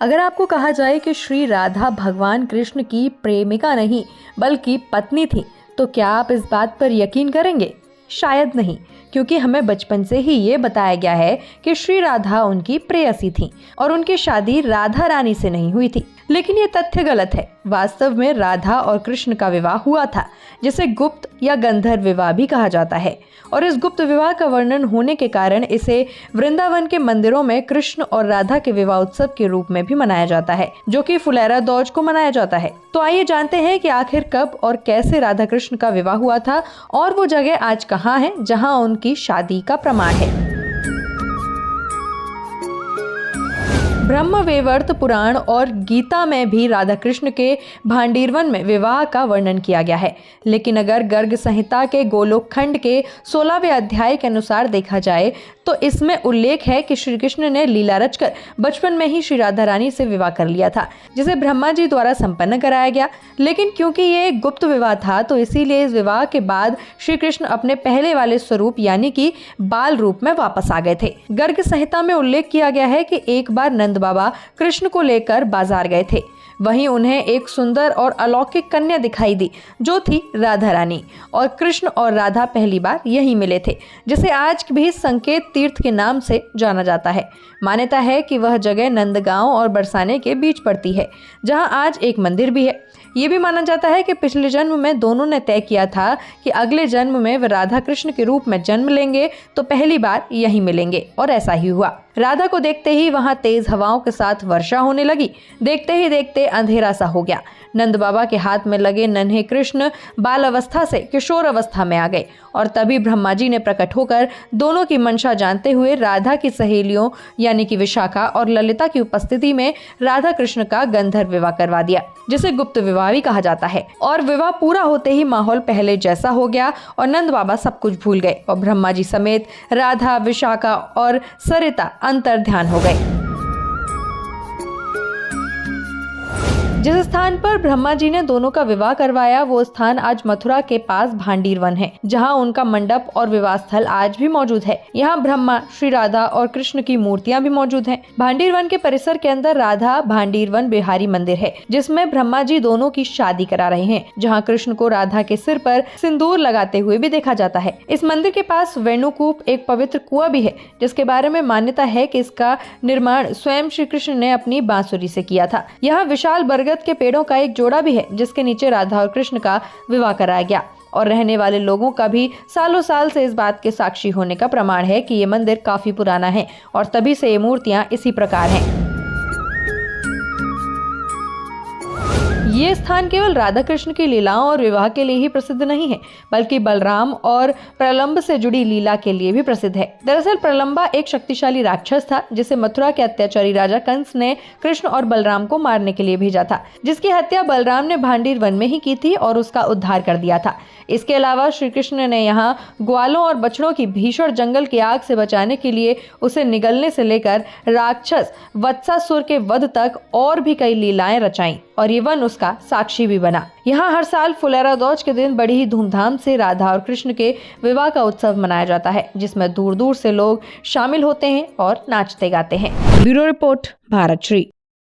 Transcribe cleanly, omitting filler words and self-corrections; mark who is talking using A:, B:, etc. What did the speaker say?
A: अगर आपको कहा जाए कि श्री राधा भगवान कृष्ण की प्रेमिका नहीं बल्कि पत्नी थी, तो क्या आप इस बात पर यकीन करेंगे? शायद नहीं, क्योंकि हमें बचपन से ही ये बताया गया है कि श्री राधा उनकी प्रेयसी थी और उनकी शादी राधा रानी से नहीं हुई थी। लेकिन ये तथ्य गलत है। वास्तव में राधा और कृष्ण का विवाह हुआ था, जिसे गुप्त या गंधर्व विवाह भी कहा जाता है। और इस गुप्त विवाह का वर्णन होने के कारण इसे वृंदावन के मंदिरों में कृष्ण और राधा के विवाह उत्सव के रूप में भी मनाया जाता है, जो कि फुलेरा दौज को मनाया जाता है। तो आइए जानते हैं कि आखिर कब और कैसे राधा कृष्ण का विवाह हुआ था और वो जगह आज कहाँ है जहाँ उनकी शादी का प्रमाण है। ब्रह्म वैवर्त पुराण और गीता में भी राधा कृष्ण के भांडीरवन में विवाह का वर्णन किया गया है। लेकिन अगर गर्ग संहिता के गोलोक खंड के 16वें अध्याय के अनुसार देखा जाए तो इसमें उल्लेख है कि श्री कृष्ण ने लीला रचकर बचपन में ही श्री राधा रानी से विवाह कर लिया था, जिसे ब्रह्मा जी द्वारा संपन्न कराया गया। लेकिन क्योंकि ये एक गुप्त विवाह था, तो इसीलिए इस विवाह के बाद श्री कृष्ण अपने पहले वाले स्वरूप यानी कि बाल रूप में वापस आ गए थे। गर्ग संहिता में उल्लेख किया गया है कि एक बार नंद बाबा कृष्ण को लेकर बाजार गए थे। वहीं उन्हें एक सुंदर और अलौकिक कन्या दिखाई दी, जो थी राधा रानी, और कृष्ण और राधा पहली बार यहीं मिले थे, जिसे आज भी संकेत तीर्थ के नाम से जाना जाता है। मान्यता है कि वह जगह नंदगांव और बरसाने के बीच पड़ती है, जहां आज एक मंदिर भी है। ये भी माना जाता है कि पिछले जन्म में दोनों ने तय किया था कि अगले जन्म में वे राधा कृष्ण के रूप में जन्म लेंगे तो पहली बार यहीं मिलेंगे, और ऐसा ही हुआ। राधा को देखते ही वहां तेज हवाओं के साथ वर्षा होने लगी। देखते ही देखते अंधेरा सा हो गया। नंद बाबा के हाथ में लगे नन्हे कृष्ण बाल अवस्था से किशोर अवस्था में आ गए, और तभी ब्रह्मा जी ने प्रकट होकर दोनों की मंशा जानते हुए राधा की सहेलियों यानी कि विशाखा और ललिता की उपस्थिति में राधा कृष्ण का गंधर्व विवाह करवा दिया, जिसे गुप्त विवाह भी कहा जाता है। और विवाह पूरा होते ही माहौल पहले जैसा हो गया और नंद बाबा सब कुछ भूल गए और ब्रह्मा जी समेत राधा, विशाखा और सरिता अंतर्ध्यान हो गए। जिस स्थान पर ब्रह्मा जी ने दोनों का विवाह करवाया, वो स्थान आज मथुरा के पास भांडीरवन है, जहां उनका मंडप और विवाह स्थल आज भी मौजूद है। यहाँ ब्रह्मा, श्री राधा और कृष्ण की मूर्तियां भी मौजूद हैं। भांडीरवन के परिसर के अंदर राधा भांडीरवन बिहारी मंदिर है, जिसमें ब्रह्मा जी दोनों की शादी करा रहे हैं, जहाँ कृष्ण को राधा के सिर पर सिंदूर लगाते हुए भी देखा जाता है। इस मंदिर के पास वेणुकूप, एक पवित्र कुआं भी है, जिसके बारे में मान्यता है कि इसका निर्माण स्वयं श्री कृष्ण ने अपनी बांसुरी से किया था। यहाँ विशाल बरगद के पेड़ों का एक जोड़ा भी है, जिसके नीचे राधा और कृष्ण का विवाह कराया गया, और रहने वाले लोगों का भी सालों साल से इस बात के साक्षी होने का प्रमाण है कि ये मंदिर काफी पुराना है और तभी से ये मूर्तियां इसी प्रकार हैं। ये स्थान केवल राधा कृष्ण की लीलाओं और विवाह के लिए ही प्रसिद्ध नहीं है, बल्कि बलराम और प्रलंब से जुड़ी लीला के लिए भी प्रसिद्ध है। दरअसल प्रलंबा एक शक्तिशाली राक्षस था, जिसे मथुरा के अत्याचारी राजा कंस ने कृष्ण और बलराम को मारने के लिए भेजा था, जिसकी हत्या बलराम ने भांडीर वन में ही की थी और उसका उद्धार कर दिया था। इसके अलावा श्री कृष्ण ने यहाँ ग्वालों और बछड़ों की भीषण जंगल की आग से बचाने के लिए उसे निगलने से लेकर राक्षस वत्सासुर के वध तक और भी कई लीलाएं रचाई, और ये वन उसका साक्षी भी बना। यहाँ हर साल फुलेरा दौज के दिन बड़ी ही धूमधाम से राधा और कृष्ण के विवाह का उत्सव मनाया जाता है, जिसमें दूर दूर से लोग शामिल होते हैं और नाचते गाते हैं। Bureau report, Bharat Shri.